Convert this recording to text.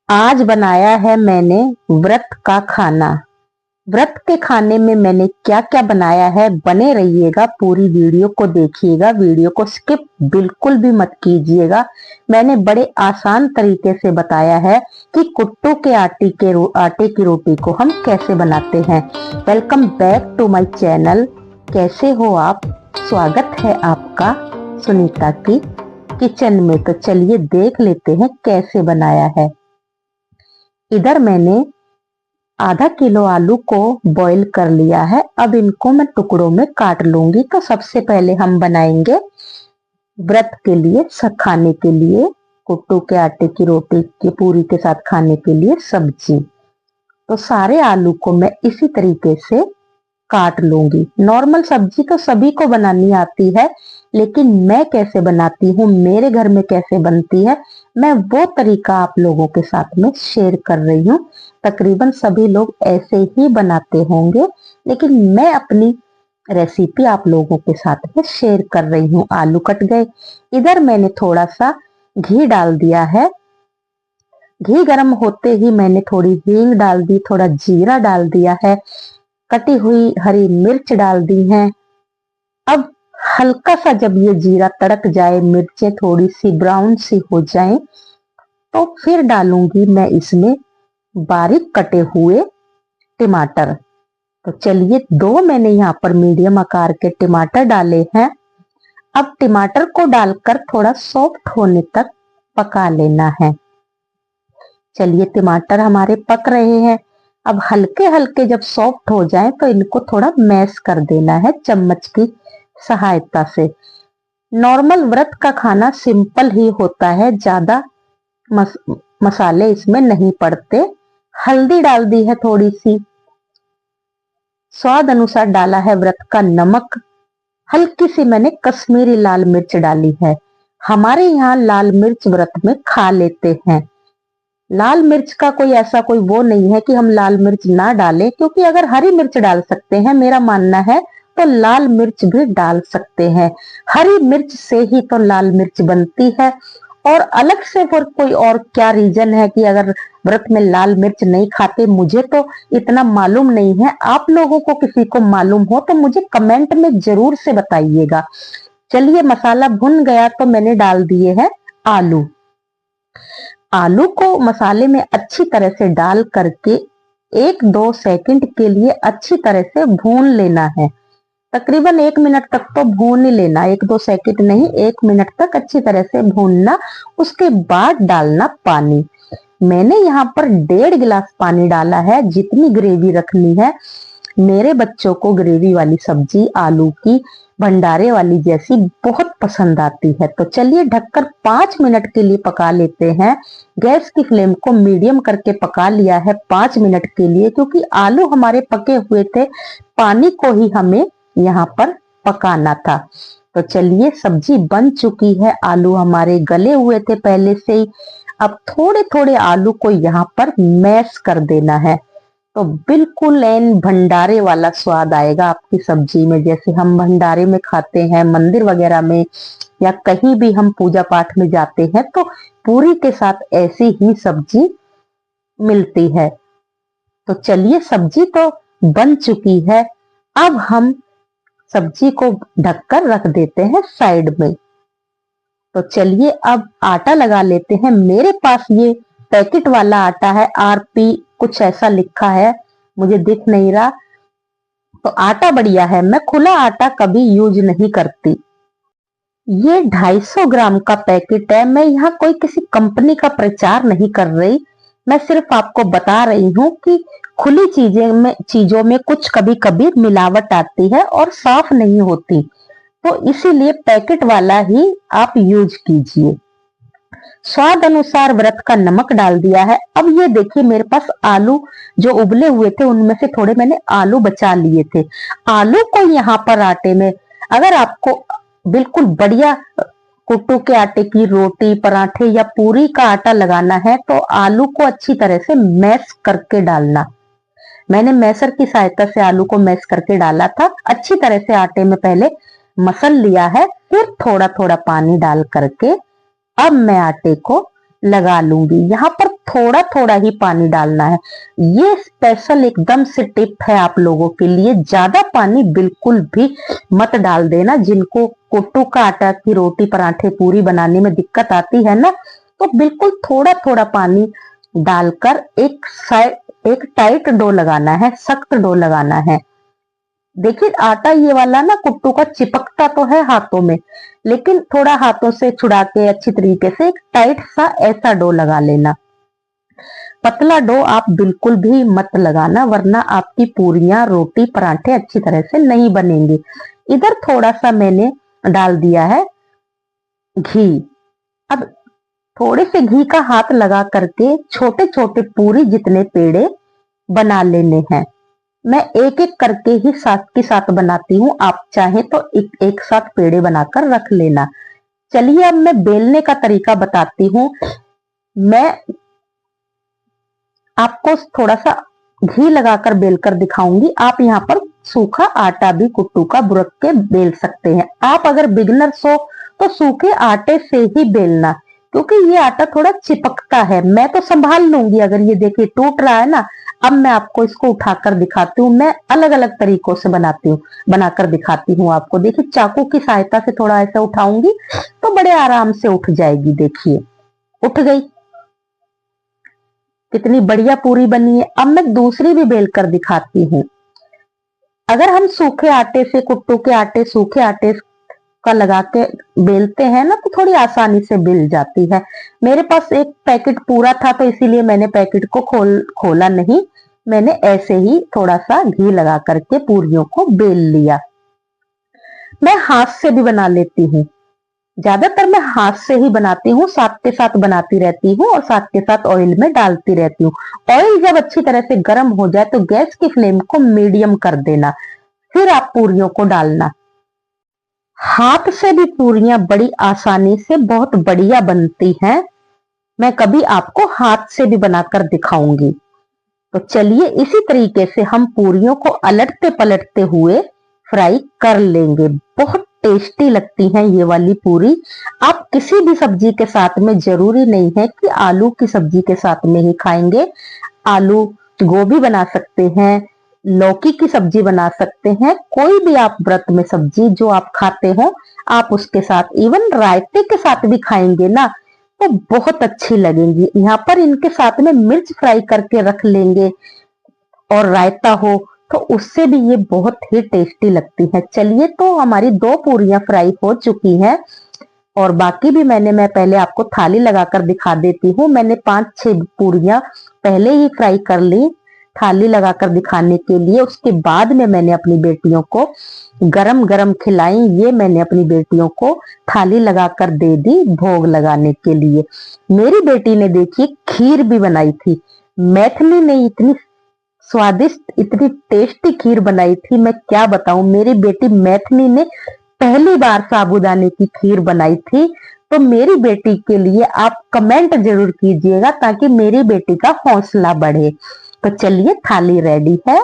आज बनाया है मैंने व्रत का खाना। व्रत के खाने में मैंने क्या क्या बनाया है, बने रहिएगा, पूरी वीडियो को देखिएगा, वीडियो को स्किप बिल्कुल भी मत कीजिएगा। मैंने बड़े आसान तरीके से बताया है कि कुट्टू के आटे की रोटी को हम कैसे बनाते हैं। Welcome back to my channel. कैसे हो आप? स्वागत है आपका सुनीता की किचन में। तो चलिए देख लेते हैं कैसे बनाया है। इधर मैंने आधा किलो आलू को बॉईल कर लिया है। अब इनको मैं टुकड़ों में काट लूंगी। तो सबसे पहले हम बनाएंगे व्रत के लिए, खाने के लिए, कुट्टू के आटे की रोटी की पूरी के साथ खाने के लिए सब्जी। तो सारे आलू को मैं इसी तरीके से काट लूंगी। नॉर्मल सब्जी तो सभी को बनानी आती है, लेकिन मैं कैसे बनाती हूँ, मेरे घर में कैसे बनती है, मैं वो तरीका आप लोगों के साथ में शेयर कर रही हूँ। तकरीबन सभी लोग ऐसे ही बनाते होंगे, लेकिन मैं अपनी रेसिपी आप लोगों के साथ में शेयर कर रही हूँ। आलू कट गए। इधर मैंने थोड़ा सा घी डाल दिया है। घी गर्म होते ही मैंने थोड़ी हींग डाल दी, थोड़ा जीरा डाल दिया है, कटी हुई हरी मिर्च डाल दी है। अब हल्का सा जब ये जीरा तड़क जाए, मिर्चें थोड़ी सी ब्राउन सी हो जाएं, तो फिर डालूंगी मैं इसमें बारीक कटे हुए टमाटर। तो चलिए, दो मैंने यहाँ पर मीडियम आकार के टमाटर डाले हैं। अब टमाटर को डालकर थोड़ा सॉफ्ट होने तक पका लेना है। चलिए, टमाटर हमारे पक रहे हैं। अब हल्के हल्के जब सॉफ्ट हो जाए तो इनको थोड़ा मैश कर देना है चम्मच की सहायता से। नॉर्मल व्रत का खाना सिंपल ही होता है, ज्यादा मसाले इसमें नहीं पड़ते। हल्दी डाल दी है थोड़ी सी, स्वाद अनुसार डाला है व्रत का नमक, हल्की सी मैंने कश्मीरी लाल मिर्च डाली है। हमारे यहाँ लाल मिर्च व्रत में खा लेते हैं। लाल मिर्च का कोई ऐसा कोई वो नहीं है कि हम लाल मिर्च ना डालें, क्योंकि अगर हरी मिर्च डाल सकते हैं, मेरा मानना है, तो लाल मिर्च भी डाल सकते हैं। हरी मिर्च से ही तो लाल मिर्च बनती है। और अलग से फिर कोई और क्या रीजन है कि अगर व्रत में लाल मिर्च नहीं खाते, मुझे तो इतना मालूम नहीं है। आप लोगों को किसी को मालूम हो तो मुझे कमेंट में जरूर से बताइएगा। चलिए, मसाला भुन गया तो मैंने डाल दिए हैं आलू। आलू को मसाले में अच्छी तरह से डाल करके 1-2 सेकंड के लिए अच्छी तरह से भून लेना है। तकरीबन 1 मिनट तक तो भून ही लेना, 1-2 सेकंड नहीं, 1 मिनट तक अच्छी तरह से भूनना। उसके बाद डालना पानी। मैंने यहाँ पर 1.5 गिलास पानी डाला है, जितनी ग्रेवी रखनी है। मेरे बच्चों को ग्रेवी वाली सब्जी, आलू की भंडारे वाली जैसी बहुत पसंद आती है। तो चलिए, ढककर 5 मिनट के लिए पका लेते हैं। गैस की फ्लेम को मीडियम करके पका लिया है 5 मिनट के लिए, क्योंकि आलू हमारे पके हुए थे, पानी को ही हमें यहाँ पर पकाना था। तो चलिए, सब्जी बन चुकी है, आलू हमारे गले हुए थे पहले से ही। अब थोड़े थोड़े आलू को यहाँ पर मैश कर देना है, तो बिल्कुल एन भंडारे वाला स्वाद आएगा आपकी सब्जी में, जैसे हम भंडारे में खाते हैं, मंदिर वगैरह में, या कहीं भी हम पूजा पाठ में जाते हैं तो पूरी के साथ ऐसी ही सब्जी मिलती है। तो चलिए, सब्जी तो बन चुकी है। अब हम सब्जी को ढककर रख देते हैं साइड में। तो चलिए, अब आटा लगा लेते हैं। मेरे पास ये पैकेट वाला आटा है, आरपी कुछ ऐसा लिखा है, मुझे दिख नहीं रहा। तो आटा बढ़िया है, मैं खुला आटा कभी यूज नहीं करती। ये 250 ग्राम का पैकेट है। मैं यहाँ कोई किसी कंपनी का प्रचार नहीं कर रही, मैं सिर्फ आपको बता रही हूँ कि खुली चीजों में कुछ कभी कभी मिलावट आती है और साफ नहीं होती, तो इसीलिए पैकेट वाला ही आप यूज कीजिए। स्वाद अनुसार व्रत का नमक डाल दिया है। अब ये देखिए, मेरे पास आलू जो उबले हुए थे, उनमें से थोड़े मैंने आलू बचा लिए थे। आलू को यहाँ पर आटे में, अगर आपको बिल्कुल बढ़िया कुट्टू के आटे की रोटी, पराठे या पूरी का आटा लगाना है, तो आलू को अच्छी तरह से मैश करके डालना। मैंने मैसर की सहायता से आलू को मैश करके डाला था। अच्छी तरह से आटे में पहले मसल लिया है, फिर थोड़ा थोड़ा पानी डाल करके अब मैं आटे को लगा लूंगी। यहाँ पर थोड़ा थोड़ा ही पानी डालना है। ये स्पेशल एकदम से टिप है आप लोगों के लिए। ज्यादा पानी बिल्कुल भी मत डाल देना। जिनको कुट्टू का आटा की रोटी, पराठे, पूरी बनाने में दिक्कत आती है ना, तो बिल्कुल थोड़ा थोड़ा पानी डालकर एक टाइट डो लगाना है, सख्त डो लगाना है। देखिए आटा ये वाला ना कुट्टू का चिपकता तो है हाथों में, लेकिन थोड़ा हाथों से छुड़ा के अच्छी तरीके से एक टाइट सा ऐसा डो लगा लेना। पतला डो आप बिल्कुल भी मत लगाना, वरना आपकी पूरियां, रोटी, पराठे अच्छी तरह से नहीं बनेंगे। इधर थोड़ा सा मैंने डाल दिया है घी। अब थोड़े से घी का हाथ लगा करके छोटे छोटे पूरी जितने पेड़े बना लेने हैं। मैं एक एक करके ही साथ के साथ बनाती हूँ, आप चाहे तो एक साथ पेड़े बनाकर रख लेना। चलिए अब मैं बेलने का तरीका बताती हूँ। मैं आपको थोड़ा सा घी लगाकर बेलकर दिखाऊंगी। आप यहाँ पर सूखा आटा भी कुट्टू का बुरक के बेल सकते हैं। आप अगर बिगनर्स हो तो सूखे आटे से ही बेलना, क्योंकि ये आटा थोड़ा चिपकता है। मैं तो संभाल लूंगी। अगर ये देखिए टूट रहा है ना, अब मैं आपको इसको उठाकर दिखाती हूँ। मैं अलग अलग तरीकों से बनाती हूँ, बनाकर दिखाती हूँ आपको। देखिए चाकू की सहायता से थोड़ा ऐसा उठाऊंगी तो बड़े आराम से उठ जाएगी। देखिए उठ गई, कितनी बढ़िया पूरी बनी है। अब मैं दूसरी भी बेल कर दिखाती हूँ। अगर हम सूखे आटे से, कुट्टू के आटे, सूखे आटे का लगा के बेलते हैं ना, तो थोड़ी आसानी से बेल जाती है। मेरे पास एक पैकेट पूरा था तो इसीलिए मैंने पैकेट को खोला नहीं। मैंने ऐसे ही थोड़ा सा घी लगा करके पूरियों को बेल लिया। मैं हाथ से भी बना लेती हूँ। ज्यादातर मैं हाथ से ही बनाती हूँ, साथ के साथ बनाती रहती हूँ और साथ के साथ ऑयल में डालती रहती हूँ। ऑयल जब अच्छी तरह से गर्म हो जाए तो गैस की फ्लेम को मीडियम कर देना, फिर आप पूरियों को डालना। हाथ से भी पूरियां बड़ी आसानी से बहुत बढ़िया बनती हैं। मैं कभी आपको हाथ से भी बनाकर दिखाऊंगी। तो चलिए इसी तरीके से हम पूरियों को अलटते पलटते हुए फ्राई कर लेंगे। बहुत टेस्टी लगती हैं ये वाली पूरी। आप किसी भी सब्जी के साथ में, जरूरी नहीं है कि आलू की सब्जी के साथ में ही खाएंगे। आलू गोभी बना सकते हैं, लौकी की सब्जी बना सकते हैं, कोई भी आप व्रत में सब्जी जो आप खाते हो आप उसके साथ, इवन रायते के साथ भी खाएंगे ना तो बहुत अच्छी लगेंगी। यहाँ पर इनके साथ में मिर्च फ्राई करके रख लेंगे और रायता हो तो उससे भी ये बहुत ही टेस्टी लगती है। चलिए तो हमारी 2 पूरियां फ्राई हो चुकी हैं और बाकी भी मैं पहले आपको थाली लगाकर दिखा देती हूँ। मैंने 5-6 पूरियां पहले ही फ्राई कर ली थाली लगाकर दिखाने के लिए। उसके बाद में मैंने अपनी बेटियों को गरम गरम खिलाई। ये मैंने अपनी बेटियों को थाली लगाकर दे दी भोग लगाने के लिए। मेरी बेटी ने देखिए खीर भी बनाई थी। मैथिली ने इतनी स्वादिष्ट, इतनी टेस्टी खीर बनाई थी, मैं क्या बताऊं। मेरी बेटी मैथिली ने पहली बार साबूदाने की खीर बनाई थी। तो मेरी बेटी के लिए आप कमेंट जरूर कीजिएगा ताकि मेरी बेटी का हौसला बढ़े। तो चलिए थाली रेडी है।